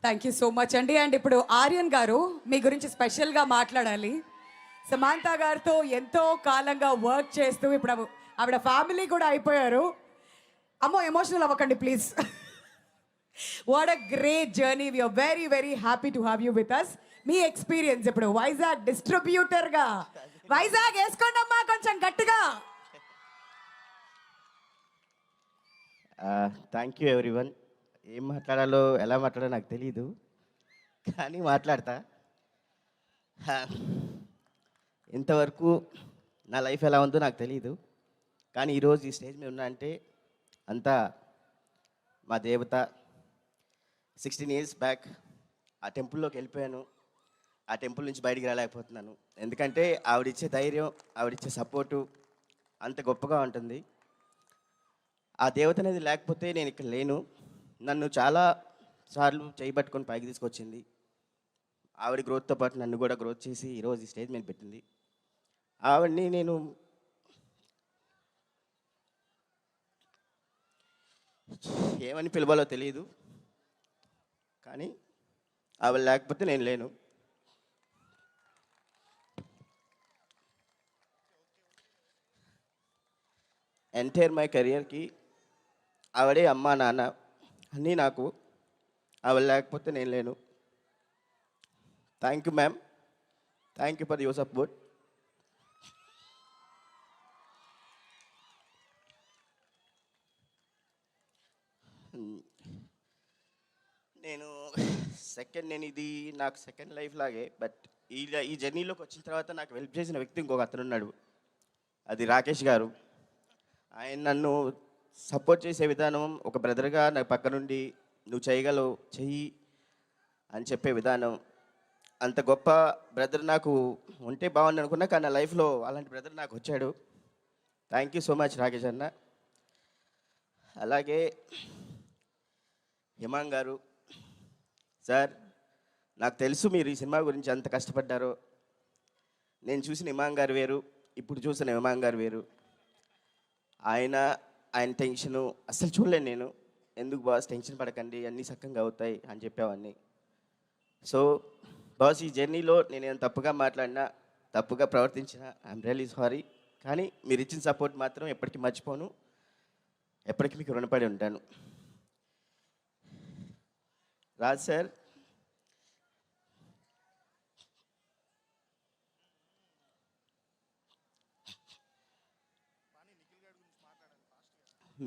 Thank you so much అండి. And ఇప్పుడు ఆర్యన్ గారు మీ గురించి స్పెషల్గా మాట్లాడాలి. సమాంత గారితో ఎంతో కాలంగా వర్క్ చేస్తూ ఇప్పుడు ఆవిడ ఫ్యామిలీ కూడా అయిపోయారు. అమ్మో ఎమోషనల్ అవ్వకండి please. What a great journey. We are very very happy to have you with us. మీ ఎక్స్పీరియన్స్ ఇప్పుడు వైజాగ్ డిస్ట్రిబ్యూటర్గా. వైజాగ్ వేసుకోండి అమ్మా కొంచెం గట్టిగా. Thank you everyone. ఏం మాట్లాడాలో ఎలా మాట్లాడాలో నాకు తెలీదు, కానీ మాట్లాడతా. ఇంతవరకు నా లైఫ్ ఎలా ఉందో నాకు తెలీదు, కానీ ఈరోజు ఈ స్టేజ్ మీద ఉన్నా అంటే అంతా మా దేవత. 16 years బ్యాక్ ఆ టెంపుల్లోకి వెళ్ళిపోయాను. ఆ టెంపుల్ నుంచి బయటికి రాలేకపోతున్నాను, ఎందుకంటే ఆవిడిచ్చే ధైర్యం, ఆవిడిచ్చే సపోర్టు అంత గొప్పగా ఉంటుంది. ఆ దేవత అనేది లేకపోతే నేను ఇక్కడ లేను. నన్ను చాలా సార్లు చేయబట్టుకొని పైకి తీసుకొచ్చింది. ఆవిడ గ్రోత్తో పాటు నన్ను కూడా గ్రోత్ చేసి ఈరోజు ఈ స్టేజ్ మీద పెట్టింది. ఆవిడ్ని నేను ఏమని పిలవాలో తెలియదు, కానీ ఆవిడ లేకపోతే నేను లేను. ఎంటైర్ మై కెరియర్కి ఆవిడే అమ్మ నాన్న అన్నీ నాకు. ఆవిడ లేకపోతే నేను లేను. Thank you ma'am, thank you for your support. నేను ఇది నాకు సెకండ్ లైఫ్ లాగే. బట్ ఈ జర్నీలోకి వచ్చిన తర్వాత నాకు హెల్ప్ చేసిన వ్యక్తి ఇంకొక అతను ఉన్నాడు, అది రాకేష్ గారు. ఆయన నన్ను సపోర్ట్ చేసే విధానం, ఒక బ్రదర్గా నా పక్క నుండి నువ్వు చేయగలవు చెయ్యి అని చెప్పే విధానం, అంత గొప్ప బ్రదర్ నాకు ఉంటే బాగుంది అనుకున్నా, కానీ నా లైఫ్లో అలాంటి బ్రదర్ నాకు వచ్చాడు. Thank you so much Rakesh అన్న. అలాగే హిమాంగ్ గారు సార్, నాకు తెలుసు మీరు ఈ సినిమా గురించి ఎంత కష్టపడ్డారో. నేను చూసిన హిమాంగ్ గారు వేరు, ఇప్పుడు చూసిన హిమాంగ్ గారు వేరు. ఆయన టెన్షను అస్సలు చూడలేను నేను. ఎందుకు బాస్ టెన్షన్ పడకండి, అన్నీ సక్కంగా అవుతాయి అని చెప్పేవాడిని. సో బాస్, ఈ జర్నీలో నేనేం తప్పుగా మాట్లాడినా, తప్పుగా ప్రవర్తించినా ఐఎమ్ రియల్లీ సారీ. కానీ మీరు ఇచ్చిన సపోర్ట్ మాత్రం ఎప్పటికీ మర్చిపోను, ఎప్పటికీ మీకు రుణపడి ఉంటాను. రాజ్ సార్,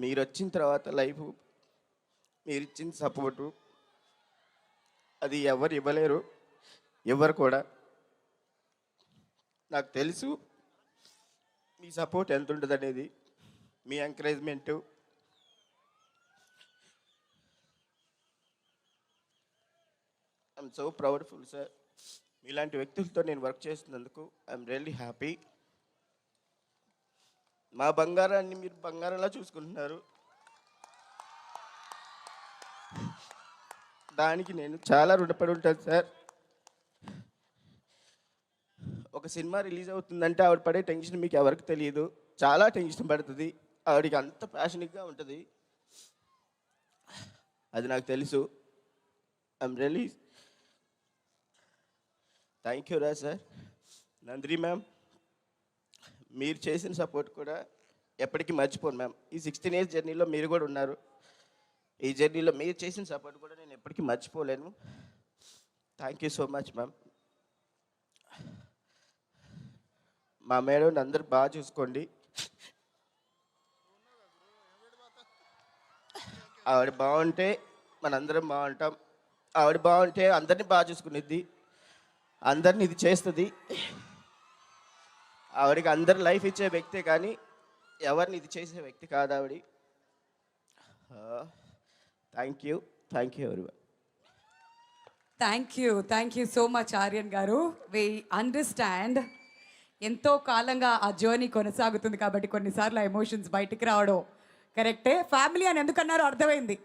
మీరు వచ్చిన తర్వాత లైఫ్, మీరు ఇచ్చిన సపోర్టు అది ఎవరు ఇవ్వలేరు, ఎవరు కూడా. నాకు తెలుసు మీ సపోర్ట్ ఎంత ఉంటుంది అనేది, మీ encouragement. I'm so proudful sir. మీలాంటి వ్యక్తులతో నేను వర్క్ చేస్తున్నందుకు ఐఎమ్ రియల్లీ హ్యాపీ. మా బంగారాన్ని మీరు బంగారంలా చూసుకుంటున్నారు, దానికి నేను చాలా రుణపడి ఉంటాను సార్. ఒక సినిమా రిలీజ్ అవుతుందంటే ఆవిడ పడే టెన్షన్ మీకు ఎవరికి తెలియదు, చాలా టెన్షన్ పడుతుంది. ఆవిడకి అంత ప్యాషనిక్గా ఉంటుంది, అది నాకు తెలుసు. ఐఎమ్ రియల్లీ థ్యాంక్ యూ రా సార్. నందిని మ్యామ్, మీరు చేసిన సపోర్ట్ కూడా ఎప్పటికీ మర్చిపోను మ్యామ్. ఈ 16 years జర్నీలో మీరు కూడా ఉన్నారు. ఈ జర్నీలో మీరు చేసిన సపోర్ట్ కూడా నేను ఎప్పటికీ మర్చిపోలేను. Thank you so much ma'am. మా మేడం అందరూ బాగా చూసుకోండి. ఆవిడ బాగుంటే మనందరం బాగుంటాం. ఆవిడ బాగుంటే అందరినీ బాగా చూసుకునేది, అందరిని ఇది చేస్తుంది. ఆవిడకి అందరు లైఫ్ ఇచ్చే వ్యక్తే, కానీ ఎవరిని ఇది చేసే వ్యక్తి కాదు ఆవిడ. Thank you everyone. Thank you so much Aryan గారు. వి అండర్స్టాండ్ ఎంతో కాలంగా ఆ జర్నీ కొనసాగుతుంది కాబట్టి కొన్నిసార్లు ఎమోషన్స్ బయటికి రావడం కరెక్టే. ఫ్యామిలీ అని ఎందుకన్నారో అర్థమైంది.